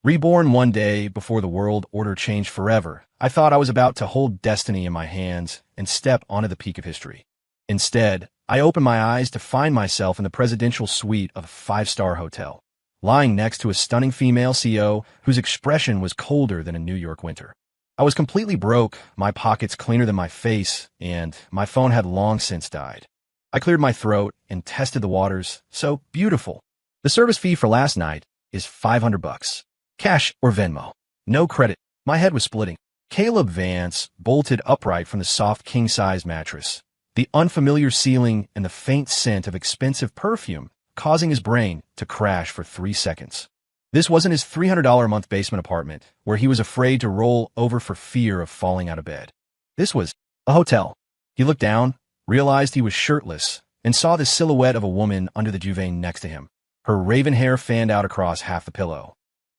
Reborn one day before the world order changed forever, I thought I was about to hold destiny in my hands and step onto the peak of history. Instead, I opened my eyes to find myself in the presidential suite of a five-star hotel, lying next to a stunning female CEO whose expression was colder than a New York winter. I was completely broke, my pockets cleaner than my face, and my phone had long since died. I cleared my throat and tested the waters. So beautiful. The service fee for last night is $500. Cash or Venmo. No credit. My head was splitting. Caleb Vance bolted upright from the soft king-size mattress, the unfamiliar ceiling and the faint scent of expensive perfume causing his brain to crash for 3 seconds. This wasn't his $300-a-month basement apartment where he was afraid to roll over for fear of falling out of bed. This was a hotel. He looked down, realized he was shirtless, and saw the silhouette of a woman under the duvet next to him. Her raven hair fanned out across half the pillow.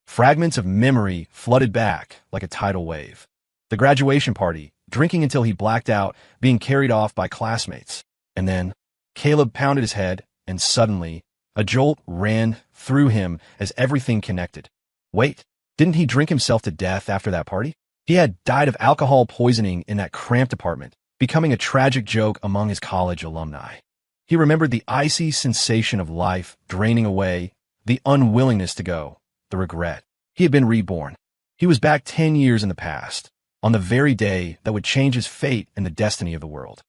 Fragments of memory flooded back like a tidal wave. The graduation party, drinking until he blacked out, being carried off by classmates. And then, Caleb pounded his head, and suddenly, a jolt ran through him as everything connected. Wait, didn't he drink himself to death after that party? He had died of alcohol poisoning in that cramped apartment, becoming a tragic joke among his college alumni. He remembered the icy sensation of life draining away, the unwillingness to go, the regret. He had been reborn. He was back 10 years in the past, on the very day that would change his fate and the destiny of the world.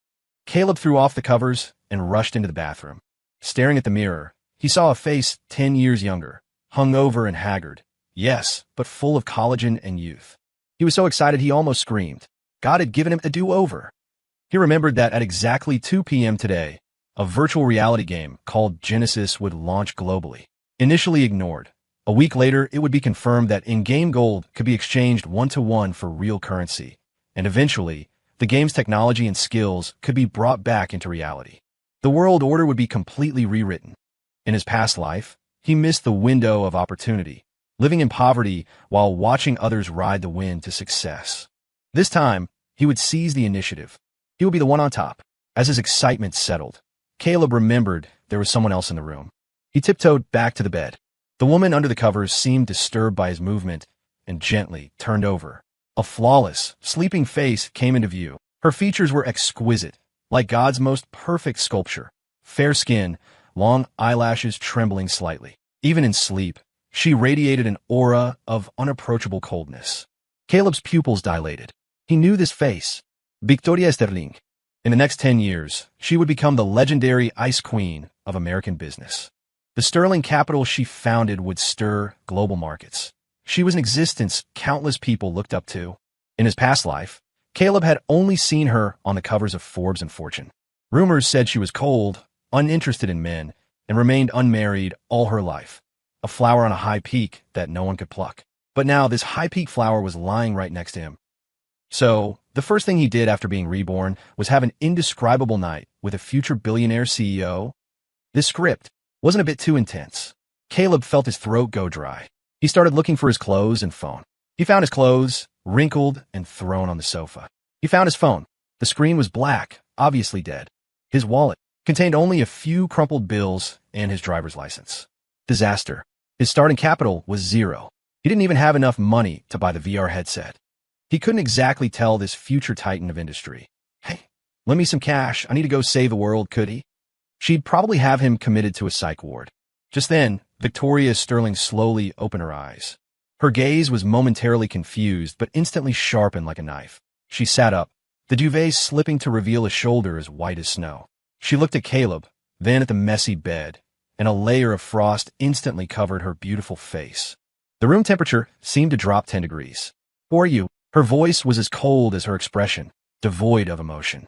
Caleb threw off the covers and rushed into the bathroom. Staring at the mirror, he saw a face 10 years younger, hungover and haggard. Yes, but full of collagen and youth. He was so excited he almost screamed. God had given him a do-over. He remembered that at exactly 2 p.m. today, a virtual reality game called Genesis would launch globally. Initially ignored, a week later it would be confirmed that in-game gold could be exchanged one-to-one for real currency, and eventually, the game's technology and skills could be brought back into reality. The world order would be completely rewritten. In his past life, he missed the window of opportunity, living in poverty while watching others ride the wind to success. This time, he would seize the initiative. He would be the one on top. As his excitement settled, Caleb remembered there was someone else in the room. He tiptoed back to the bed. The woman under the covers seemed disturbed by his movement and gently turned over. A flawless, sleeping face came into view. Her features were exquisite, like God's most perfect sculpture. Fair skin, long eyelashes trembling slightly. Even in sleep, she radiated an aura of unapproachable coldness. Caleb's pupils dilated. He knew this face. Victoria Sterling. In the next 10 years, she would become the legendary Ice Queen of American business. The sterling capital she founded would stir global markets. She was an existence countless people looked up to. In his past life, Caleb had only seen her on the covers of Forbes and Fortune. Rumors said she was cold, uninterested in men, and remained unmarried all her life. A flower on a high peak that no one could pluck. But now this high peak flower was lying right next to him. So, the first thing he did after being reborn was have an indescribable night with a future billionaire CEO. This script wasn't a bit too intense. Caleb felt his throat go dry. He started looking for his clothes and phone. He found his clothes, wrinkled and thrown on the sofa. He found his phone. The screen was black, obviously dead. His wallet contained only a few crumpled bills and his driver's license. Disaster. His starting capital was zero. He didn't even have enough money to buy the VR headset. He couldn't exactly tell this future titan of industry, "Hey, lend me some cash. I need to go save the world," could he? She'd probably have him committed to a psych ward. Just then, Victoria Sterling slowly opened her eyes. Her gaze was momentarily confused, but instantly sharpened like a knife. She sat up, the duvet slipping to reveal a shoulder as white as snow. She looked at Caleb, then at the messy bed, and a layer of frost instantly covered her beautiful face. The room temperature seemed to drop 10 degrees. "Who are you?" Her voice was as cold as her expression, devoid of emotion.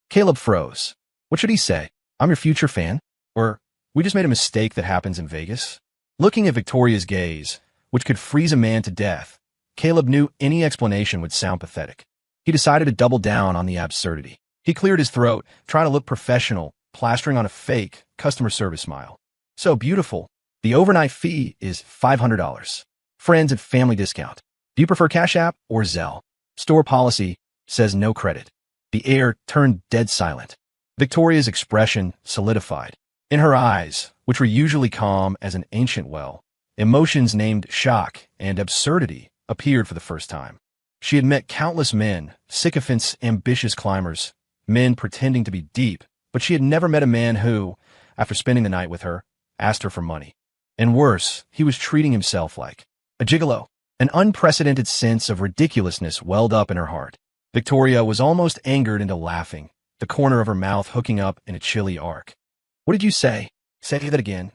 Caleb froze. What should he say? "I'm your future fan?" Or, "We just made a mistake that happens in Vegas?" Looking at Victoria's gaze, which could freeze a man to death, Caleb knew any explanation would sound pathetic. He decided to double down on the absurdity. He cleared his throat, trying to look professional, plastering on a fake customer service smile. "So beautiful. The overnight fee is $500. Friends and family discount. Do you prefer Cash App or Zelle? Store policy says no credit." The air turned dead silent. Victoria's expression solidified. In her eyes, which were usually calm as an ancient well, Emotions named shock and absurdity appeared for the first time. She had met countless men, sycophants, ambitious climbers, men pretending to be deep, but she had never met a man who, after spending the night with her, asked her for money. And worse, he was treating himself like a gigolo. An unprecedented sense of ridiculousness welled up in her heart. Victoria was almost angered into laughing, the corner of her mouth hooking up in a chilly arc. What did you say? Say that again.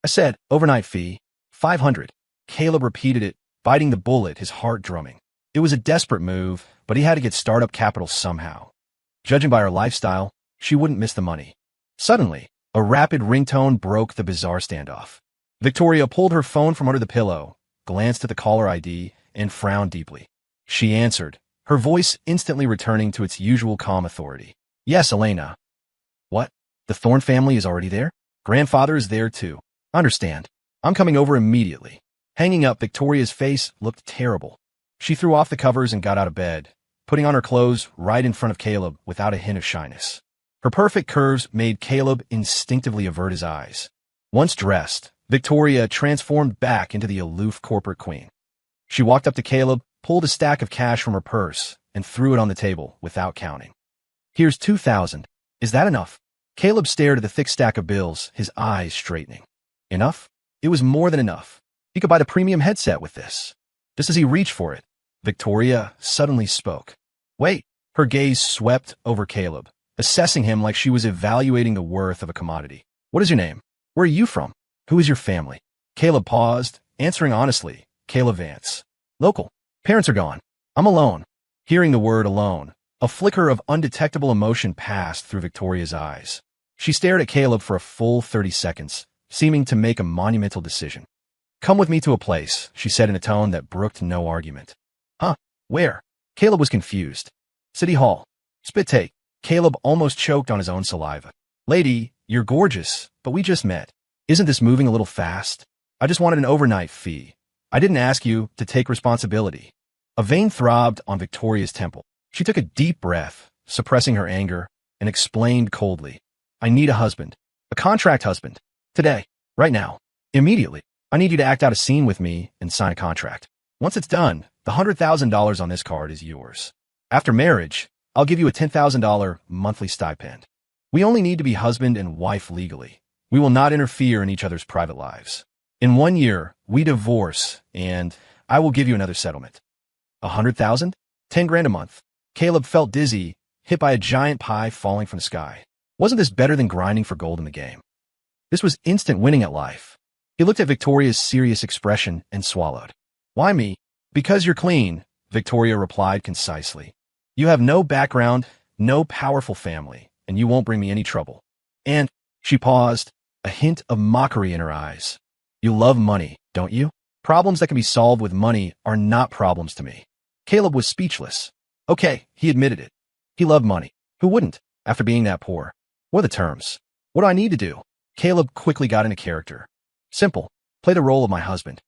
I said, overnight fee, 500. Caleb repeated it, biting the bullet, his heart drumming. It was a desperate move, but he had to get startup capital somehow. Judging by her lifestyle, she wouldn't miss the money. Suddenly, a rapid ringtone broke the bizarre standoff. Victoria pulled her phone from under the pillow, glanced at the caller ID, and frowned deeply. She answered, her voice instantly returning to its usual calm authority. Yes, Elena. What? The Thorne family is already there? Grandfather is there too. Understand. I'm coming over immediately. Hanging up, Victoria's face looked terrible. She threw off the covers and got out of bed, putting on her clothes right in front of Caleb without a hint of shyness. Her perfect curves made Caleb instinctively avert his eyes. Once dressed, Victoria transformed back into the aloof corporate queen. She walked up to Caleb, pulled a stack of cash from her purse, and threw it on the table without counting. Here's 2,000. Is that enough? Caleb stared at the thick stack of bills, his eyes straightening. Enough? It was more than enough. He could buy the premium headset with this. Just as he reached for it, Victoria suddenly spoke. Wait. Her gaze swept over Caleb, assessing him like she was evaluating the worth of a commodity. What is your name? Where are you from? Who is your family? Caleb paused, answering honestly. Caleb Vance. Local. Parents are gone. I'm alone. Hearing the word alone, a flicker of undetectable emotion passed through Victoria's eyes. She stared at Caleb for a full 30 seconds, seeming to make a monumental decision. Come with me to a place, she said in a tone that brooked no argument. Huh? Where? Caleb was confused. City Hall. Spit take. Caleb almost choked on his own saliva. Lady, you're gorgeous, but we just met. Isn't this moving a little fast? I just wanted an overnight fee. I didn't ask you to take responsibility. A vein throbbed on Victoria's temple. She took a deep breath, suppressing her anger, and explained coldly. I need a husband. A contract husband. Today. Right now. Immediately. I need you to act out a scene with me and sign a contract. Once it's done, the $100,000 on this card is yours. After marriage, I'll give you a $10,000 monthly stipend. We only need to be husband and wife legally. We will not interfere in each other's private lives. In 1 year, we divorce, and I will give you another settlement. 100,000? 10 grand a month. Caleb felt dizzy, hit by a giant pie falling from the sky. Wasn't this better than grinding for gold in the game? This was instant winning at life. He looked at Victoria's serious expression and swallowed. Why me? Because you're clean, Victoria replied concisely. You have no background, no powerful family, and you won't bring me any trouble. And, she paused, a hint of mockery in her eyes. You love money, don't you? Problems that can be solved with money are not problems to me. Caleb was speechless. Okay, he admitted it. He loved money. Who wouldn't, after being that poor? What are the terms? What do I need to do? Caleb quickly got into character. Simple. Play the role of my husband.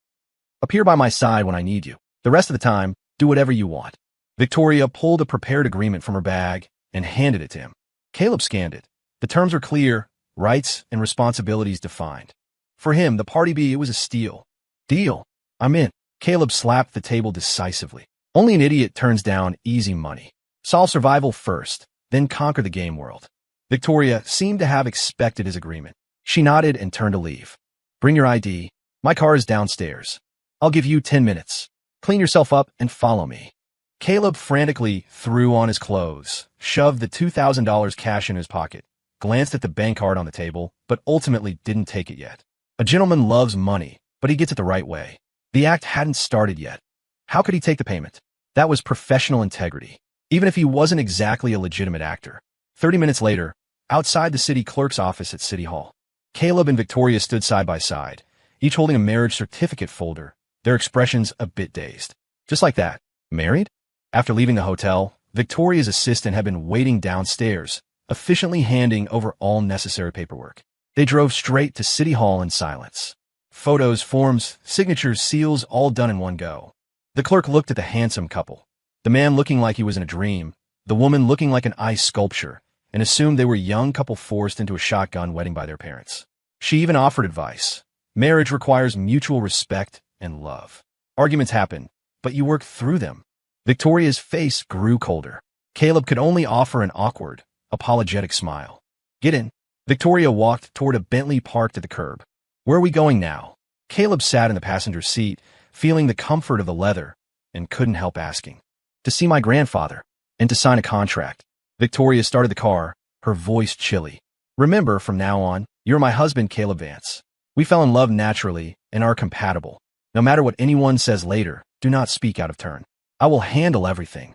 Appear by my side when I need you. The rest of the time, do whatever you want. Victoria pulled a prepared agreement from her bag and handed it to him. Caleb scanned it. The terms were clear, rights and responsibilities defined. For him, the party bee, it was a steal. Deal. I'm in. Caleb slapped the table decisively. Only an idiot turns down easy money. Solve survival first, then conquer the game world. Victoria seemed to have expected his agreement. She nodded and turned to leave. Bring your ID. My car is downstairs. I'll give you 10 minutes. Clean yourself up and follow me. Caleb frantically threw on his clothes, shoved the $2,000 cash in his pocket, glanced at the bank card on the table, but ultimately didn't take it yet. A gentleman loves money, but he gets it the right way. The act hadn't started yet. How could he take the payment? That was professional integrity, even if he wasn't exactly a legitimate actor. 30 minutes later, outside the city clerk's office at City Hall, Caleb and Victoria stood side by side, each holding a marriage certificate folder, their expressions a bit dazed. Just like that. Married? After leaving the hotel, Victoria's assistant had been waiting downstairs, efficiently handing over all necessary paperwork. They drove straight to City Hall in silence. Photos, forms, signatures, seals, all done in one go. The clerk looked at the handsome couple, the man looking like he was in a dream, the woman looking like an ice sculpture, and assumed they were a young couple forced into a shotgun wedding by their parents. She even offered advice. Marriage requires mutual respect and love. Arguments happen, but you work through them. Victoria's face grew colder. Caleb could only offer an awkward, apologetic smile. Get in. Victoria walked toward a Bentley parked at the curb. Where are we going now? Caleb sat in the passenger seat, feeling the comfort of the leather, and couldn't help asking. To see my grandfather, and to sign a contract. Victoria started the car, her voice chilly. Remember, from now on, you're my husband, Caleb Vance. We fell in love naturally and are compatible. No matter what anyone says later, do not speak out of turn. I will handle everything.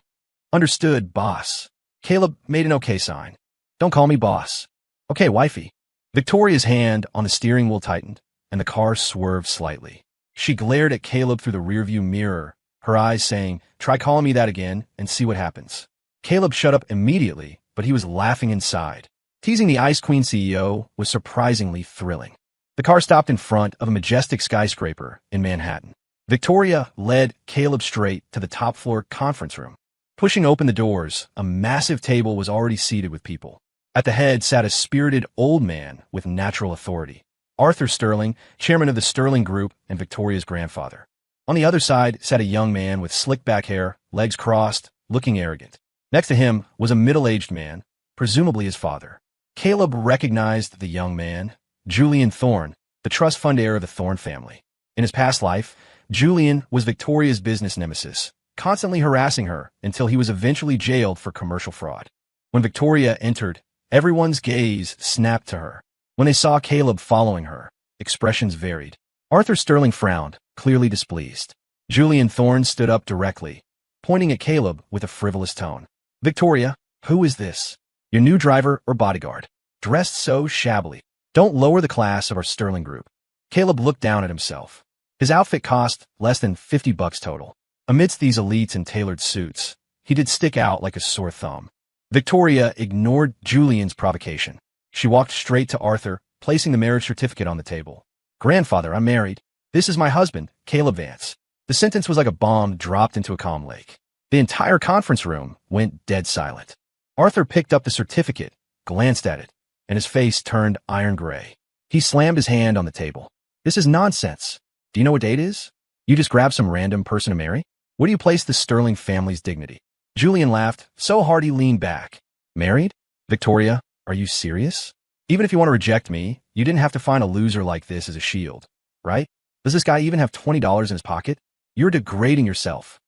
Understood, boss. Caleb made an okay sign. Don't call me boss. Okay, wifey. Victoria's hand on the steering wheel tightened, and the car swerved slightly. She glared at Caleb through the rearview mirror, her eyes saying, try calling me that again and see what happens. Caleb shut up immediately, but he was laughing inside. Teasing the Ice Queen CEO was surprisingly thrilling. The car stopped in front of a majestic skyscraper in Manhattan. Victoria led Caleb straight to the top-floor conference room. Pushing open the doors, a massive table was already seated with people. At the head sat a spirited old man with natural authority, Arthur Sterling, chairman of the Sterling Group and Victoria's grandfather. On the other side sat a young man with slick back hair, legs crossed, looking arrogant. Next to him was a middle-aged man, presumably his father. Caleb recognized the young man, Julian Thorne, the trust fund heir of the Thorne family. In his past life, Julian was Victoria's business nemesis, constantly harassing her until he was eventually jailed for commercial fraud. When Victoria entered, everyone's gaze snapped to her. When they saw Caleb following her, expressions varied. Arthur Sterling frowned, clearly displeased. Julian Thorne stood up directly, pointing at Caleb with a frivolous tone. Victoria, who is this? Your new driver or bodyguard? Dressed so shabbily. Don't lower the class of our Sterling Group. Caleb looked down at himself. His outfit cost less than $50 total. Amidst these elites in tailored suits, he did stick out like a sore thumb. Victoria ignored Julian's provocation. She walked straight to Arthur, placing the marriage certificate on the table. Grandfather, I'm married. This is my husband, Caleb Vance. The sentence was like a bomb dropped into a calm lake. The entire conference room went dead silent. Arthur picked up the certificate, glanced at it, and his face turned iron gray. He slammed his hand on the table. This is nonsense. Do you know what date it is? You just grabbed some random person to marry? Where do you place the Sterling family's dignity? Julian laughed so hard he leaned back. Married? Victoria, are you serious? Even if you want to reject me, you didn't have to find a loser like this as a shield, right? Does this guy even have $20 in his pocket? You're degrading yourself.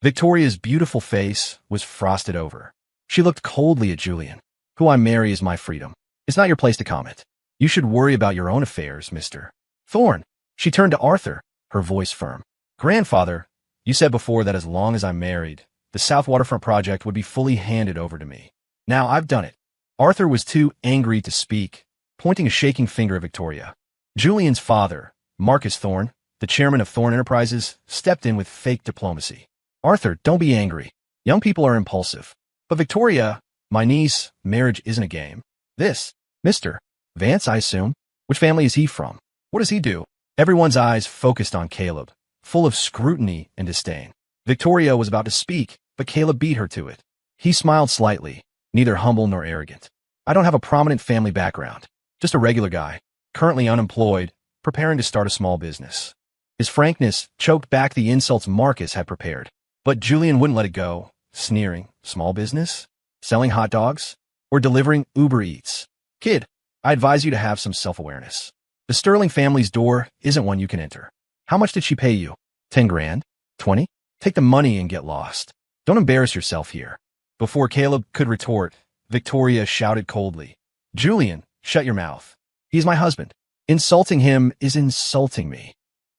Victoria's beautiful face was frosted over. She looked coldly at Julian. Who I marry is my freedom. It's not your place to comment. You should worry about your own affairs, Mr. Thorne. She turned to Arthur, her voice firm. Grandfather, you said before that as long as I'm married, the South Waterfront project would be fully handed over to me. Now I've done it. Arthur was too angry to speak, pointing a shaking finger at Victoria. Julian's father, Marcus Thorne, the chairman of Thorne Enterprises, stepped in with fake diplomacy. Arthur, don't be angry. Young people are impulsive. But Victoria, my niece, marriage isn't a game. This, Mr. Vance, I assume. Which family is he from? What does he do? Everyone's eyes focused on Caleb, full of scrutiny and disdain. Victoria was about to speak, but Caleb beat her to it. He smiled slightly, neither humble nor arrogant. I don't have a prominent family background. Just a regular guy, currently unemployed, preparing to start a small business. His frankness choked back the insults Marcus had prepared. But Julian wouldn't let it go, sneering. Small business? Selling hot dogs? Or delivering Uber Eats? Kid, I advise you to have some self-awareness. The Sterling family's door isn't one you can enter. How much did she pay you? 10 grand? 20? Take the money and get lost. Don't embarrass yourself here. Before Caleb could retort, Victoria shouted coldly. Julian, shut your mouth. He's my husband. Insulting him is insulting me.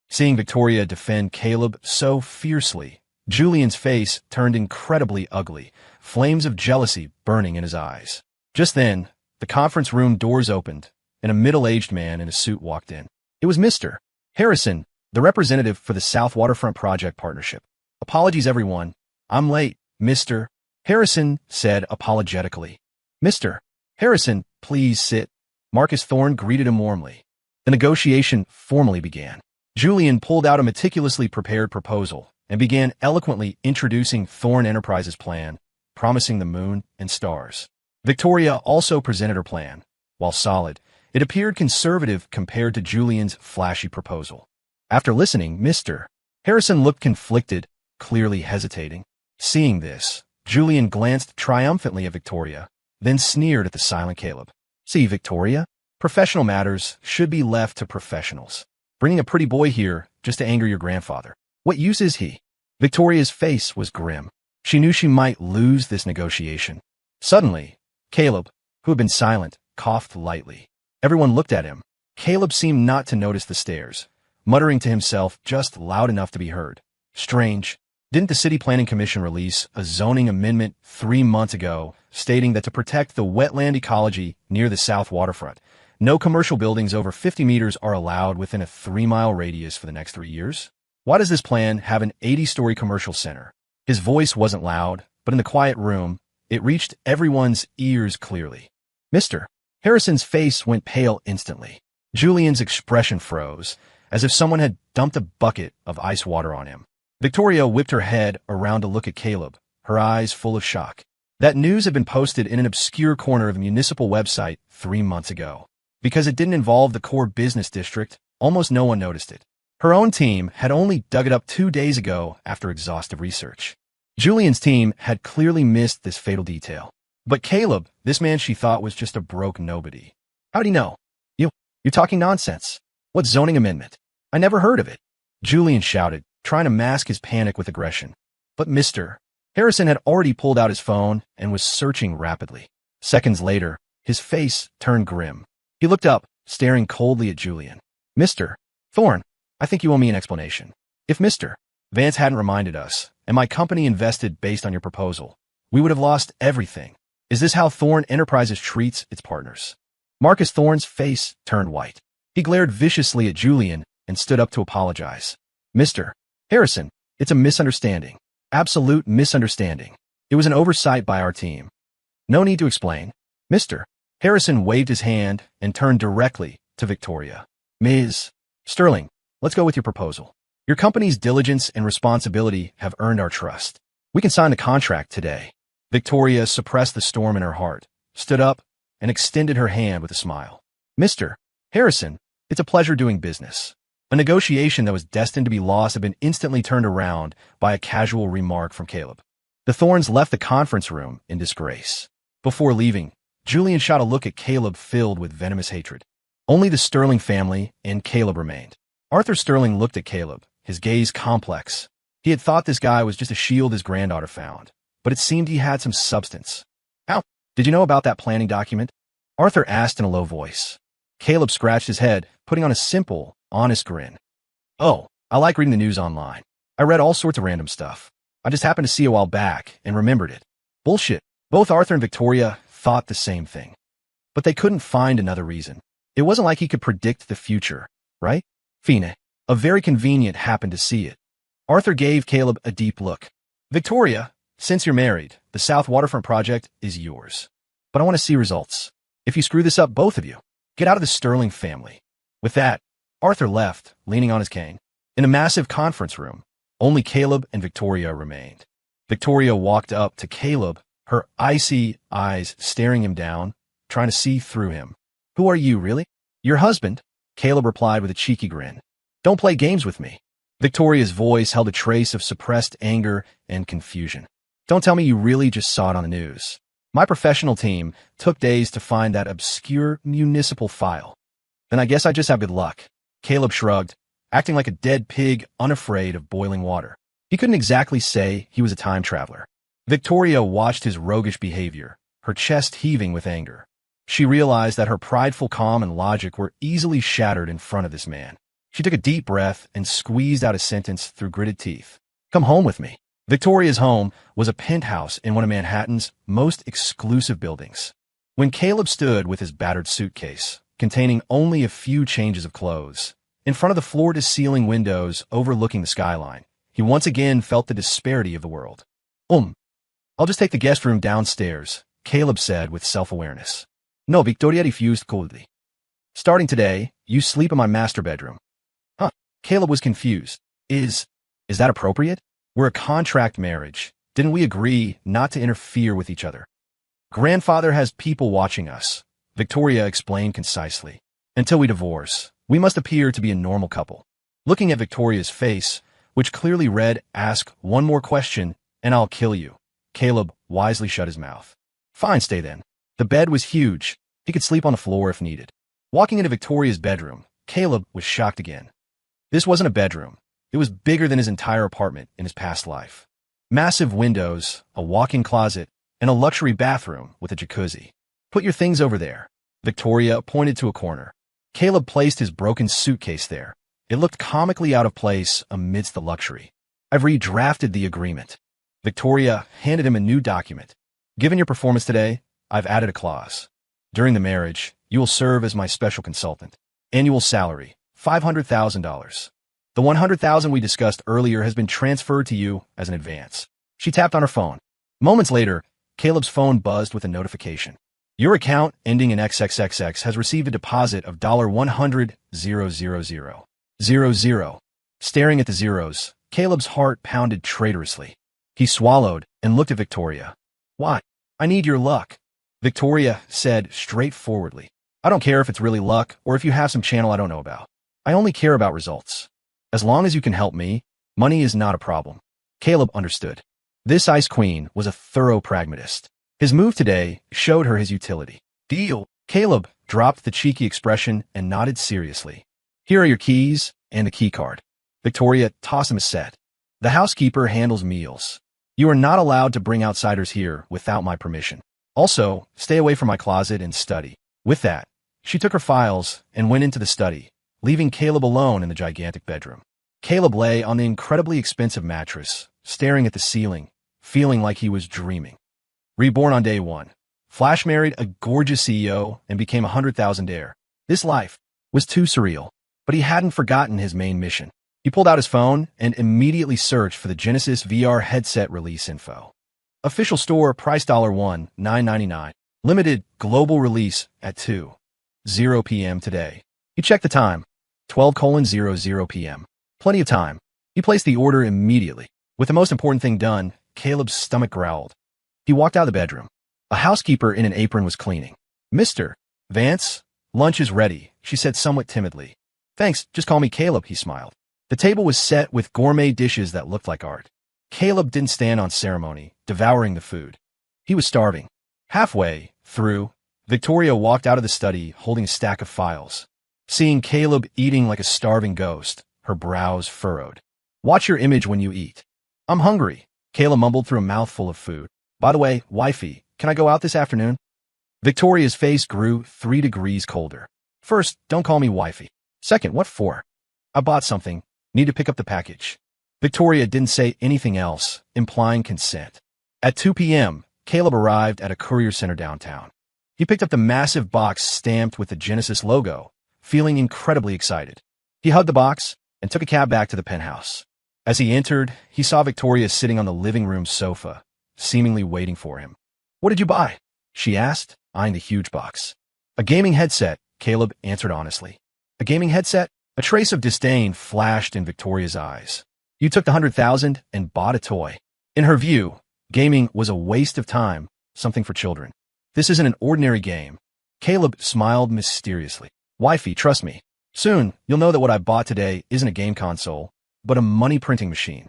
Seeing Victoria defend Caleb so fiercely, Julian's face turned incredibly ugly, flames of jealousy burning in his eyes. Just then, the conference room doors opened, and a middle-aged man in a suit walked in. It was Mr. Harrison, the representative for the South Waterfront Project Partnership. Apologies, everyone. I'm late, Mr. Harrison said apologetically. Mr. Harrison, please sit. Marcus Thorne greeted him warmly. The negotiation formally began. Julian pulled out a meticulously prepared proposal and began eloquently introducing Thorne Enterprises' plan, promising the moon and stars. Victoria also presented her plan. While solid, It appeared conservative compared to Julian's flashy proposal. After listening, Mr. Harrison looked conflicted, clearly hesitating. Seeing this, Julian glanced triumphantly at Victoria, then sneered at the silent Caleb. See, Victoria? Professional matters should be left to professionals. Bringing a pretty boy here just to anger your grandfather. What use is he? Victoria's face was grim. She knew she might lose this negotiation. Suddenly, Caleb, who had been silent, coughed lightly. Everyone looked at him. Caleb seemed not to notice the stares, muttering to himself just loud enough to be heard. Strange. Didn't the City Planning Commission release a zoning amendment 3 months ago stating that to protect the wetland ecology near the south waterfront, no commercial buildings over 50 meters are allowed within a 3-mile radius for the next 3 years? Why does this plan have an 80-story commercial center? His voice wasn't loud, but in the quiet room, it reached everyone's ears clearly. Mr. Harrison's face went pale instantly. Julian's expression froze, as if someone had dumped a bucket of ice water on him. Victoria whipped her head around to look at Caleb, her eyes full of shock. That news had been posted in an obscure corner of a municipal website 3 months ago. Because it didn't involve the core business district, almost no one noticed it. Her own team had only dug it up 2 days ago after exhaustive research. Julian's team had clearly missed this fatal detail. But Caleb, this man she thought was just a broke nobody. How'd he know? You're talking nonsense. What zoning amendment? I never heard of it. Julian shouted, trying to mask his panic with aggression. But Mr. Harrison had already pulled out his phone and was searching rapidly. Seconds later, his face turned grim. He looked up, staring coldly at Julian. Mr. Thorne, I think you owe me an explanation. If Mr. Vance hadn't reminded us, and my company invested based on your proposal, we would have lost everything. Is this how Thorne Enterprises treats its partners? Marcus Thorne's face turned white. He glared viciously at Julian and stood up to apologize. Mr. Harrison, it's a misunderstanding. Absolute misunderstanding. It was an oversight by our team. No need to explain. Mr. Harrison waved his hand and turned directly to Victoria. Ms. Sterling, let's go with your proposal. Your company's diligence and responsibility have earned our trust. We can sign the contract today. Victoria suppressed the storm in her heart, stood up, and extended her hand with a smile. Mr. Harrison, it's a pleasure doing business. A negotiation that was destined to be lost had been instantly turned around by a casual remark from Caleb. The Thorns left the conference room in disgrace. Before leaving, Julian shot a look at Caleb filled with venomous hatred. Only the Sterling family and Caleb remained. Arthur Sterling looked at Caleb, his gaze complex. He had thought this guy was just a shield his granddaughter found, but it seemed he had some substance. How did you know about that planning document? Arthur asked in a low voice. Caleb scratched his head, putting on a simple, honest grin. Oh, I like reading the news online. I read all sorts of random stuff. I just happened to see it a while back and remembered it. Bullshit. Both Arthur and Victoria thought the same thing. But they couldn't find another reason. It wasn't like he could predict the future, right? Fine. A very convenient happened to see it. Arthur gave Caleb a deep look. Victoria, since you're married, the South Waterfront project is yours. But I want to see results. If you screw this up, both of you, get out of the Sterling family. With that, Arthur left, leaning on his cane. In a massive conference room, only Caleb and Victoria remained. Victoria walked up to Caleb, her icy eyes staring him down, trying to see through him. Who are you, really? Your husband, Caleb replied with a cheeky grin. Don't play games with me. Victoria's voice held a trace of suppressed anger and confusion. Don't tell me you really just saw it on the news. My professional team took days to find that obscure municipal file. Then I guess I just have good luck. Caleb shrugged, acting like a dead pig unafraid of boiling water. He couldn't exactly say he was a time traveler. Victoria watched his roguish behavior, her chest heaving with anger. She realized that her prideful calm and logic were easily shattered in front of this man. She took a deep breath and squeezed out a sentence through gritted teeth. Come home with me. Victoria's home was a penthouse in one of Manhattan's most exclusive buildings. When Caleb stood with his battered suitcase, containing only a few changes of clothes, in front of the floor-to-ceiling windows overlooking the skyline, he once again felt the disparity of the world. I'll just take the guest room downstairs, Caleb said with self-awareness. No, Victoria refused coldly. Starting today, you sleep in my master bedroom. Caleb was confused. Is that appropriate? We're a contract marriage. Didn't we agree not to interfere with each other? Grandfather has people watching us. Victoria explained concisely. Until we divorce, we must appear to be a normal couple. Looking at Victoria's face, which clearly read, "Ask one more question, and I'll kill you," Caleb wisely shut his mouth. Fine, stay then. The bed was huge. He could sleep on the floor if needed. Walking into Victoria's bedroom, Caleb was shocked again. This wasn't a bedroom. It was bigger than his entire apartment in his past life. Massive windows, a walk-in closet, and a luxury bathroom with a jacuzzi. Put your things over there. Victoria pointed to a corner. Caleb placed his broken suitcase there. It looked comically out of place amidst the luxury. I've redrafted the agreement. Victoria handed him a new document. Given your performance today, I've added a clause. During the marriage, you will serve as my special consultant. Annual salary, $500,000. The $100,000 we discussed earlier has been transferred to you as an advance. She tapped on her phone. Moments later, Caleb's phone buzzed with a notification. Your account, ending in XXXX, has received a deposit of $100,000. Staring at the zeros, Caleb's heart pounded traitorously. He swallowed and looked at Victoria. Why? I need your luck. Victoria said straightforwardly. I don't care if it's really luck or if you have some channel I don't know about. I only care about results. As long as you can help me, money is not a problem. Caleb understood. This Ice Queen was a thorough pragmatist. His move today showed her his utility. Deal. Caleb dropped the cheeky expression and nodded seriously. Here are your keys and the key card. Victoria tossed him a set. The housekeeper handles meals. You are not allowed to bring outsiders here without my permission. Also, stay away from my closet and study. With that, she took her files and went into the study, leaving Caleb alone in the gigantic bedroom. Caleb lay on the incredibly expensive mattress, staring at the ceiling, feeling like he was dreaming. Reborn on day 1. Flash married a gorgeous CEO and became a 100,000-aire. This life was too surreal, but he hadn't forgotten his main mission. He pulled out his phone and immediately searched for the Genesis VR headset release info. Official store price $1,999. Limited global release at 2:00 p.m. today. He checked the time. 12:00 p.m. Plenty of time. He placed the order immediately. With the most important thing done, Caleb's stomach growled. He walked out of the bedroom. A housekeeper in an apron was cleaning. Mr. Vance, lunch is ready, she said somewhat timidly. Thanks, just call me Caleb, he smiled. The table was set with gourmet dishes that looked like art. Caleb didn't stand on ceremony, devouring the food. He was starving. Halfway through, Victoria walked out of the study holding a stack of files. Seeing Caleb eating like a starving ghost, her brows furrowed. Watch your image when you eat. I'm hungry, Caleb mumbled through a mouthful of food. By the way, wifey, can I go out this afternoon? Victoria's face grew 3 degrees colder. First, don't call me wifey. Second, what for? I bought something. Need to pick up the package. Victoria didn't say anything else, implying consent. At 2 p.m., Caleb arrived at a courier center downtown. He picked up the massive box stamped with the Genesis logo, feeling incredibly excited. He hugged the box and took a cab back to the penthouse. As he entered, he saw Victoria sitting on the living room sofa, seemingly waiting for him. What did you buy? She asked, eyeing the huge box. A gaming headset, Caleb answered honestly. A gaming headset? A trace of disdain flashed in Victoria's eyes. You took the 100,000 and bought a toy. In her view, gaming was a waste of time, something for children. This isn't an ordinary game. Caleb smiled mysteriously. Wifey, trust me. Soon, you'll know that what I bought today isn't a game console, but a money-printing machine.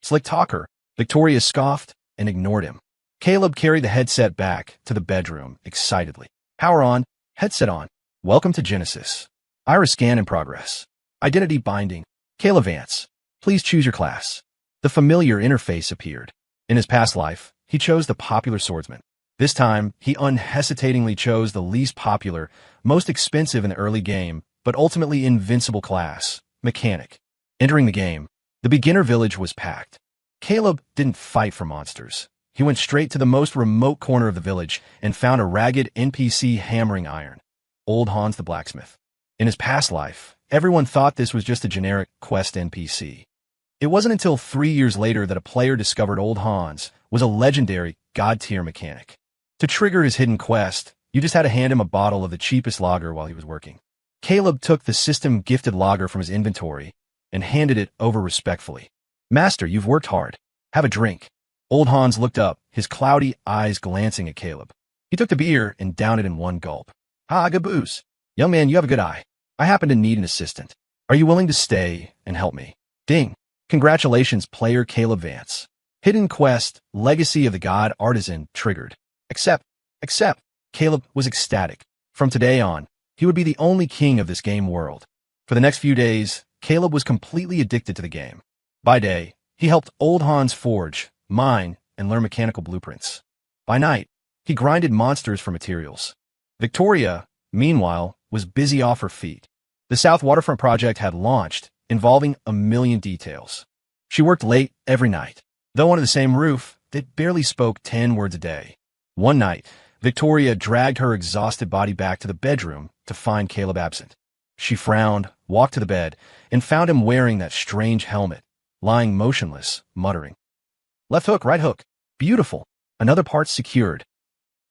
Slick talker, Victoria scoffed and ignored him. Caleb carried the headset back to the bedroom excitedly. Power on, headset on. Welcome to Genesis. Iris scan in progress. Identity binding. Caleb Vance. Please choose your class. The familiar interface appeared. In his past life, he chose the popular swordsman. This time, he unhesitatingly chose the least popular, most expensive in the early game, but ultimately invincible class, mechanic. Entering the game, the beginner village was packed. Caleb didn't fight for monsters. He went straight to the most remote corner of the village and found a ragged NPC hammering iron. Old Hans the blacksmith. In his past life, everyone thought this was just a generic quest NPC. It wasn't until 3 years later that a player discovered Old Hans was a legendary, god-tier mechanic. To trigger his hidden quest, you just had to hand him a bottle of the cheapest lager while he was working. Caleb took the system-gifted lager from his inventory and handed it over respectfully. Master, you've worked hard. Have a drink. Old Hans looked up, his cloudy eyes glancing at Caleb. He took the beer and downed it in one gulp. Ha, good booze. Young man, you have a good eye. I happen to need an assistant. Are you willing to stay and help me? Ding. Congratulations, player Caleb Vance. Hidden quest, Legacy of the God Artisan, triggered. Accept. Caleb was ecstatic. From today on, he would be the only king of this game world. For the next few days, Caleb was completely addicted to the game. By day, he helped Old Hans forge, mine, and learn mechanical blueprints. By night, he grinded monsters for materials. Victoria, meanwhile, was busy off her feet. The South Waterfront project had launched, involving a million details. She worked late every night. Though under the same roof, they barely spoke 10 words a day. One night, Victoria dragged her exhausted body back to the bedroom to find Caleb absent. She frowned, walked to the bed, and found him wearing that strange helmet, lying motionless, muttering. Left hook, right hook. Beautiful. Another part secured.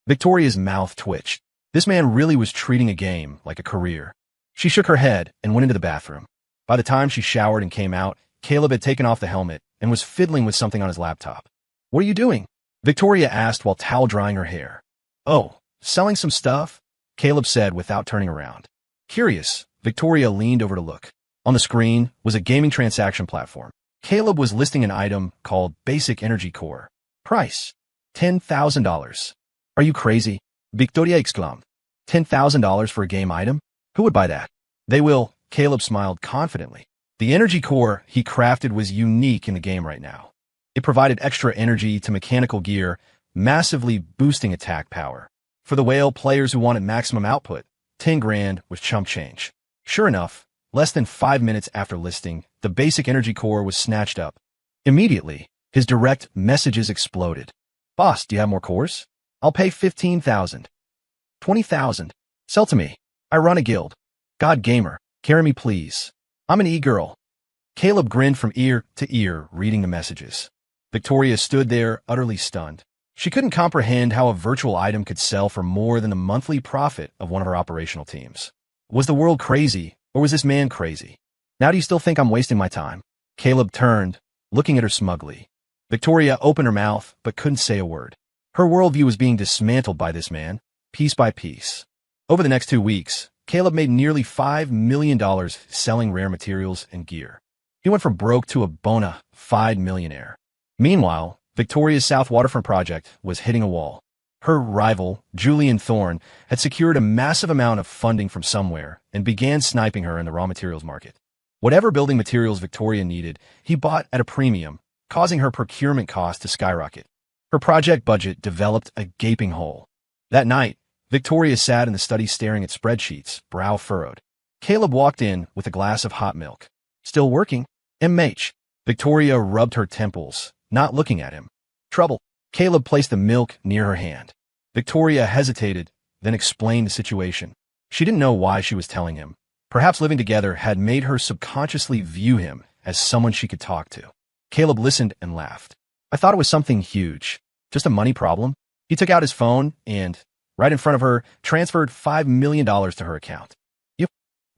Victoria's mouth twitched. This man really was treating a game like a career. She shook her head and went into the bathroom. By the time she showered and came out, Caleb had taken off the helmet and was fiddling with something on his laptop. What are you doing? Victoria asked while towel drying her hair. Oh, selling some stuff? Caleb said without turning around. Curious, Victoria leaned over to look. On the screen was a gaming transaction platform. Caleb was listing an item called Basic Energy Core. Price, $10,000. Are you crazy? Victoria exclaimed. $10,000 for a game item? Who would buy that? They will, Caleb smiled confidently. The energy core he crafted was unique in the game right now. It provided extra energy to mechanical gear, massively boosting attack power. For the whale players who wanted maximum output, 10 grand was chump change. Sure enough, less than 5 minutes after listing, the basic energy core was snatched up. Immediately, his direct messages exploded. Boss, do you have more cores? I'll pay 15,000. 20,000. Sell to me. I run a guild. God Gamer, carry me please. I'm an e-girl. Caleb grinned from ear to ear, reading the messages. Victoria stood there, utterly stunned. She couldn't comprehend how a virtual item could sell for more than the monthly profit of one of her operational teams. Was the world crazy, or was this man crazy? Now do you still think I'm wasting my time? Caleb turned, looking at her smugly. Victoria opened her mouth, but couldn't say a word. Her worldview was being dismantled by this man, piece by piece. Over the next 2 weeks, Caleb made nearly $5 million selling rare materials and gear. He went from broke to a bona fide millionaire. Meanwhile, Victoria's South Waterfront project was hitting a wall. Her rival, Julian Thorne, had secured a massive amount of funding from somewhere and began sniping her in the raw materials market. Whatever building materials Victoria needed, he bought at a premium, causing her procurement costs to skyrocket. Her project budget developed a gaping hole. That night, Victoria sat in the study staring at spreadsheets, brow furrowed. Caleb walked in with a glass of hot milk. Still working? MH. Victoria rubbed her temples, not looking at him. Trouble. Caleb placed the milk near her hand. Victoria hesitated, then explained the situation. She didn't know why she was telling him. Perhaps living together had made her subconsciously view him as someone she could talk to. Caleb listened and laughed. I thought it was something huge. Just a money problem. He took out his phone and, right in front of her, transferred $5 million to her account. Yep.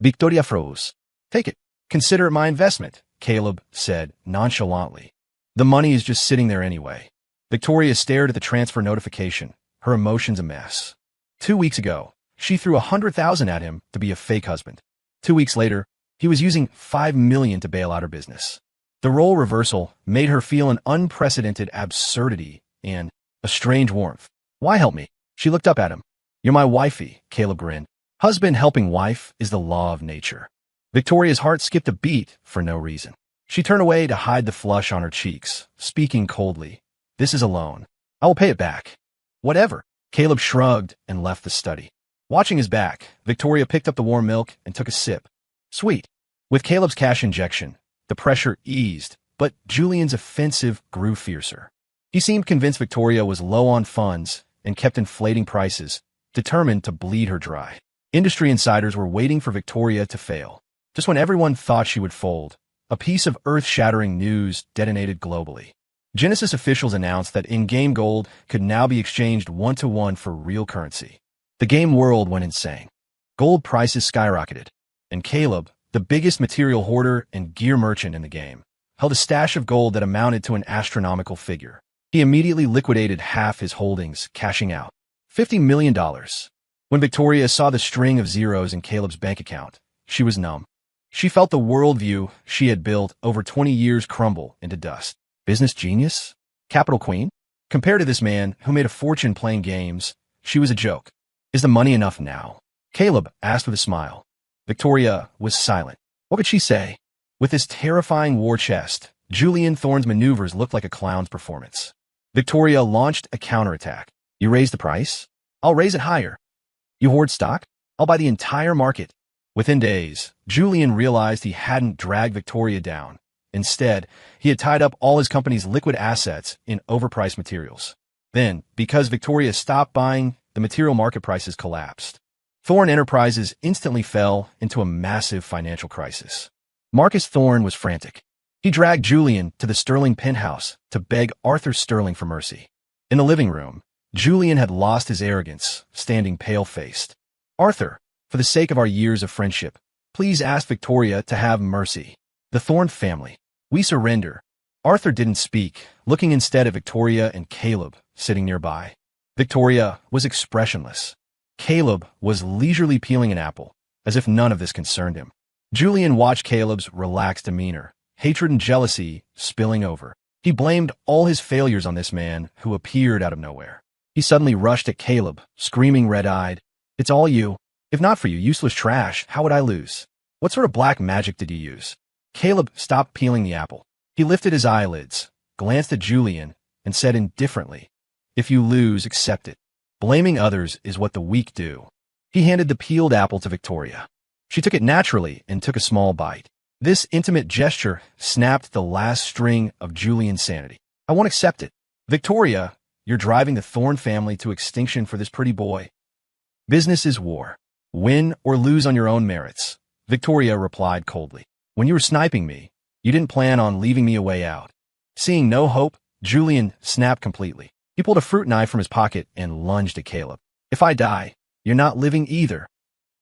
Victoria froze. Take it. Consider it my investment, Caleb said nonchalantly. The money is just sitting there anyway. Victoria stared at the transfer notification, her emotions a mess. 2 weeks ago, she threw $100,000 at him to be a fake husband. 2 weeks later, he was using $5 million to bail out her business. The role reversal made her feel an unprecedented absurdity and a strange warmth. Why help me? She looked up at him. You're my wifey, Caleb grinned. Husband helping wife is the law of nature. Victoria's heart skipped a beat for no reason. She turned away to hide the flush on her cheeks, speaking coldly. This is a loan. I will pay it back. Whatever. Caleb shrugged and left the study. Watching his back, Victoria picked up the warm milk and took a sip. Sweet. With Caleb's cash injection, the pressure eased, but Julian's offensive grew fiercer. He seemed convinced Victoria was low on funds and kept inflating prices, determined to bleed her dry. Industry insiders were waiting for Victoria to fail. Just when everyone thought she would fold, a piece of earth-shattering news detonated globally. Genesis officials announced that in-game gold could now be exchanged one-to-one for real currency. The game world went insane. Gold prices skyrocketed, and Caleb, the biggest material hoarder and gear merchant in the game, held a stash of gold that amounted to an astronomical figure. He immediately liquidated half his holdings, cashing out $50 million. When Victoria saw the string of zeros in Caleb's bank account, she was numb. She felt the worldview she had built over 20 years crumble into dust. Business genius? Capital queen? Compared to this man who made a fortune playing games, she was a joke. Is the money enough now? Caleb asked with a smile. Victoria was silent. What could she say? With his terrifying war chest, Julian Thorne's maneuvers looked like a clown's performance. Victoria launched a counterattack. You raise the price? I'll raise it higher. You hoard stock? I'll buy the entire market. Within days, Julian realized he hadn't dragged Victoria down. Instead, he had tied up all his company's liquid assets in overpriced materials. Then, because Victoria stopped buying, the material market prices collapsed. Thorne Enterprises instantly fell into a massive financial crisis. Marcus Thorne was frantic. He dragged Julian to the Sterling penthouse to beg Arthur Sterling for mercy. In the living room, Julian had lost his arrogance, standing pale-faced. Arthur, for the sake of our years of friendship, please ask Victoria to have mercy. The Thorne family. We surrender. Arthur didn't speak, looking instead at Victoria and Caleb, sitting nearby. Victoria was expressionless. Caleb was leisurely peeling an apple, as if none of this concerned him. Julian watched Caleb's relaxed demeanor, hatred and jealousy spilling over. He blamed all his failures on this man who appeared out of nowhere. He suddenly rushed at Caleb, screaming red-eyed, "It's all you. If not for you, useless trash, how would I lose? What sort of black magic did you use?" Caleb stopped peeling the apple. He lifted his eyelids, glanced at Julian, and said indifferently, "If you lose, accept it. Blaming others is what the weak do." He handed the peeled apple to Victoria. She took it naturally and took a small bite. This intimate gesture snapped the last string of Julian's sanity. "I won't accept it. Victoria, you're driving the Thorne family to extinction for this pretty boy. Business is war. Win or lose on your own merits." Victoria replied coldly. "When you were sniping me, you didn't plan on leaving me a way out." Seeing no hope, Julian snapped completely. He pulled a fruit knife from his pocket and lunged at Caleb. "If I die, you're not living either."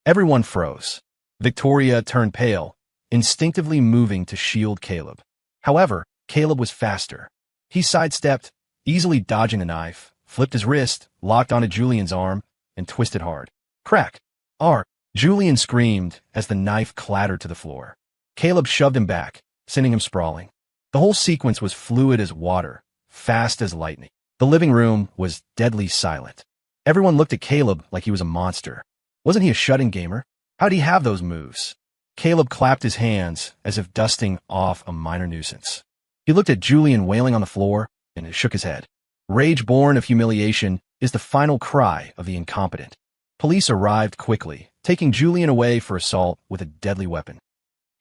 Everyone froze. Victoria turned pale, instinctively moving to shield Caleb. However, Caleb was faster. He sidestepped, easily dodging the knife, flipped his wrist, locked onto Julian's arm, and twisted hard. Crack! "Arr!" Julian screamed as the knife clattered to the floor. Caleb shoved him back, sending him sprawling. The whole sequence was fluid as water, fast as lightning. The living room was deadly silent. Everyone looked at Caleb like he was a monster. Wasn't he a shut-in gamer? How'd he have those moves? Caleb clapped his hands as if dusting off a minor nuisance. He looked at Julian wailing on the floor and shook his head. Rage born of humiliation is the final cry of the incompetent. Police arrived quickly, taking Julian away for assault with a deadly weapon.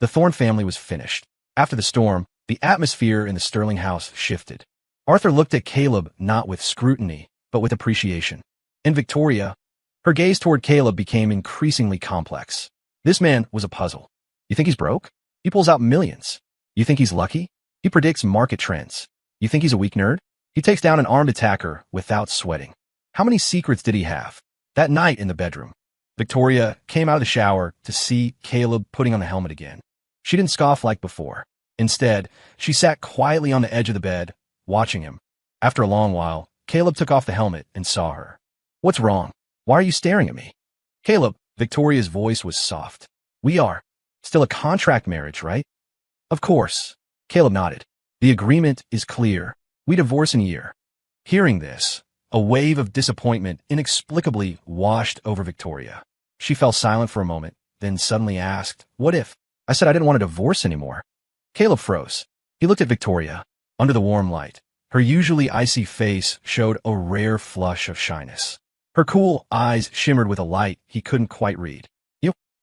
The Thorne family was finished. After the storm, the atmosphere in the Sterling house shifted. Arthur looked at Caleb not with scrutiny, but with appreciation. And Victoria, her gaze toward Caleb became increasingly complex. This man was a puzzle. You think he's broke? He pulls out millions. You think he's lucky? He predicts market trends. You think he's a weak nerd? He takes down an armed attacker without sweating. How many secrets did he have? That night in the bedroom, Victoria came out of the shower to see Caleb putting on the helmet again. She didn't scoff like before. Instead, she sat quietly on the edge of the bed, watching him. After a long while, Caleb took off the helmet and saw her. "What's wrong? Why are you staring at me?" "Caleb," Victoria's voice was soft. "We are still a contract marriage, right?" "Of course." Caleb nodded. "The agreement is clear. We divorce in a year." Hearing this, a wave of disappointment inexplicably washed over Victoria. She fell silent for a moment, then suddenly asked, "What if I said I didn't want a divorce anymore?" Caleb froze. He looked at Victoria. Under the warm light, her usually icy face showed a rare flush of shyness. Her cool eyes shimmered with a light he couldn't quite read.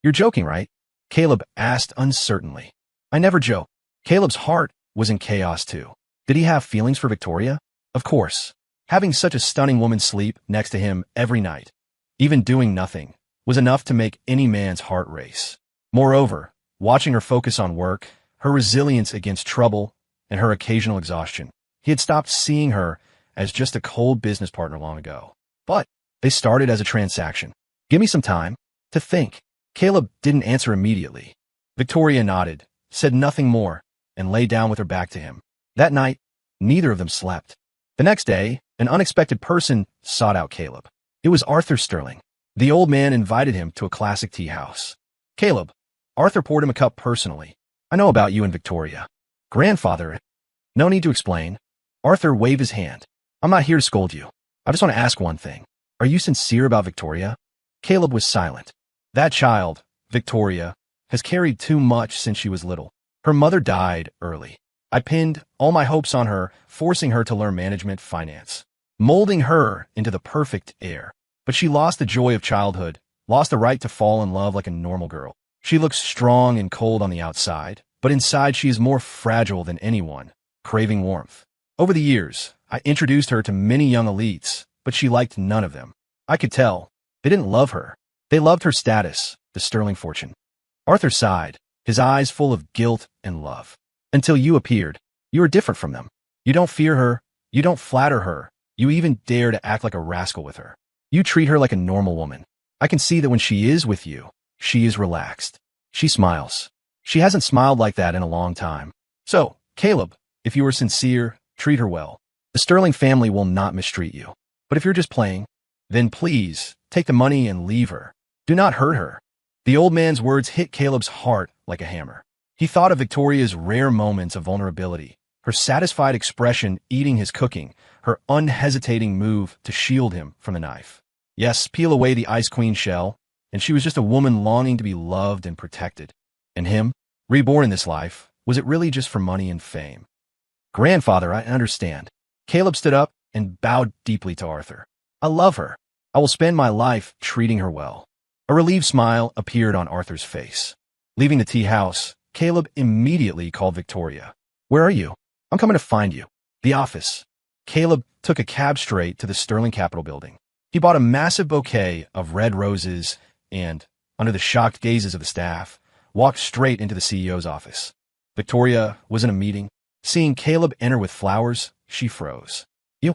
You're joking, right?" Caleb asked uncertainly. "I never joke." Caleb's heart was in chaos too. Did he have feelings for Victoria? Of course. Having such a stunning woman sleep next to him every night, even doing nothing, was enough to make any man's heart race. Moreover, watching her focus on work, her resilience against trouble, and her occasional exhaustion, he had stopped seeing her as just a cold business partner long ago. But they started as a transaction. "Give me some time to think." Caleb didn't answer immediately. Victoria nodded, said nothing more, and lay down with her back to him. That night, neither of them slept. The next day, an unexpected person sought out Caleb. It was Arthur Sterling. The old man invited him to a classic tea house. Caleb, Arthur poured him a cup personally. I know about you and Victoria. Grandfather, no need to explain. Arthur waved his hand. I'm not here to scold you. I just want to ask one thing. Are you sincere about Victoria? Caleb was silent. That child, Victoria, has carried too much since she was little. Her mother died early. I pinned all my hopes on her, forcing her to learn management finance, molding her into the perfect heir. But she lost the joy of childhood, lost the right to fall in love like a normal girl. She looks strong and cold on the outside, but inside she is more fragile than anyone, craving warmth. Over the years, I introduced her to many young elites, but she liked none of them. I could tell. They didn't love her. They loved her status, the sterling fortune. Arthur sighed, his eyes full of guilt and love. Until you appeared. You are different from them. You don't fear her. You don't flatter her. You even dare to act like a rascal with her. You treat her like a normal woman. I can see that when she is with you, she is relaxed. She smiles. She hasn't smiled like that in a long time. So, Caleb, if you are sincere, treat her well. The Sterling family will not mistreat you. But if you're just playing, then please, take the money and leave her. Do not hurt her. The old man's words hit Caleb's heart like a hammer. He thought of Victoria's rare moments of vulnerability, her satisfied expression eating his cooking, her unhesitating move to shield him from the knife. Yes, peel away the Ice Queen shell, and she was just a woman longing to be loved and protected. And him, reborn in this life, was it really just for money and fame? Grandfather, I understand. Caleb stood up and bowed deeply to Arthur. I love her. I will spend my life treating her well. A relieved smile appeared on Arthur's face. Leaving the tea house, Caleb immediately called Victoria. Where are you? I'm coming to find you. The office. Caleb took a cab straight to the Sterling Capitol building. He bought a massive bouquet of red roses and, under the shocked gazes of the staff, walked straight into the CEO's office. Victoria was in a meeting. Seeing Caleb enter with flowers, she froze. You?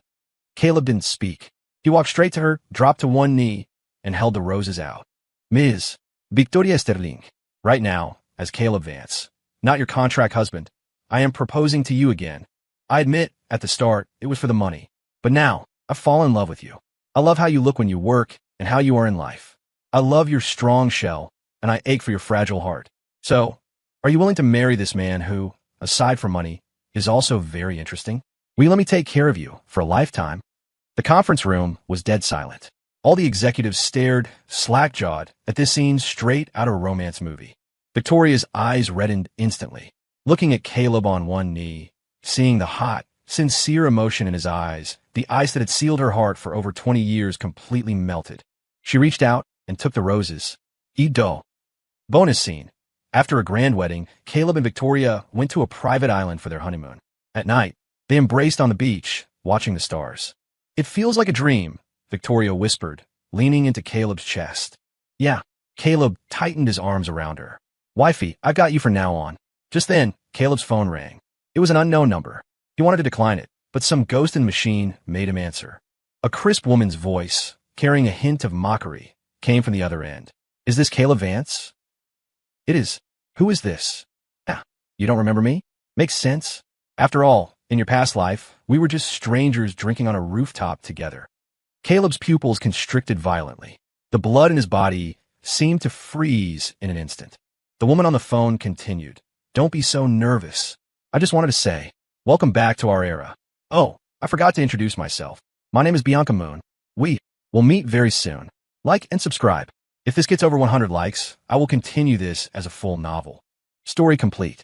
Caleb didn't speak. He walked straight to her, dropped to one knee, and held the roses out. Ms. Victoria Sterling, right now, as Caleb Vance, not your contract husband, I am proposing to you again. I admit, at the start, it was for the money. But now, I've fallen in love with you. I love how you look when you work and how you are in life. I love your strong shell, and I ache for your fragile heart. So, are you willing to marry this man who, aside from money, is also very interesting? Will you let me take care of you for a lifetime? The conference room was dead silent. All the executives stared, slack-jawed, at this scene straight out of a romance movie. Victoria's eyes reddened instantly, looking at Caleb on one knee, seeing the hot, sincere emotion in his eyes. The ice that had sealed her heart for over 20 years completely melted. She reached out and took the roses. Ido. Bonus scene. After a grand wedding, Caleb and Victoria went to a private island for their honeymoon. At night, they embraced on the beach, watching the stars. It feels like a dream, Victoria whispered, leaning into Caleb's chest. Yeah, Caleb tightened his arms around her. Wifey, I've got you from now on. Just then, Caleb's phone rang. It was an unknown number. He wanted to decline it, but some ghost in the machine made him answer. A crisp woman's voice, carrying a hint of mockery, came from the other end. Is this Caleb Vance? It is. Who is this? Ah, you don't remember me? Makes sense. After all, in your past life, we were just strangers drinking on a rooftop together. Caleb's pupils constricted violently. The blood in his body seemed to freeze in an instant. The woman on the phone continued. Don't be so nervous. I just wanted to say, welcome back to our era. Oh, I forgot to introduce myself. My name is Bianca Moon. We will meet very soon. Like and subscribe. If this gets over 100 likes, I will continue this as a full novel. Story complete.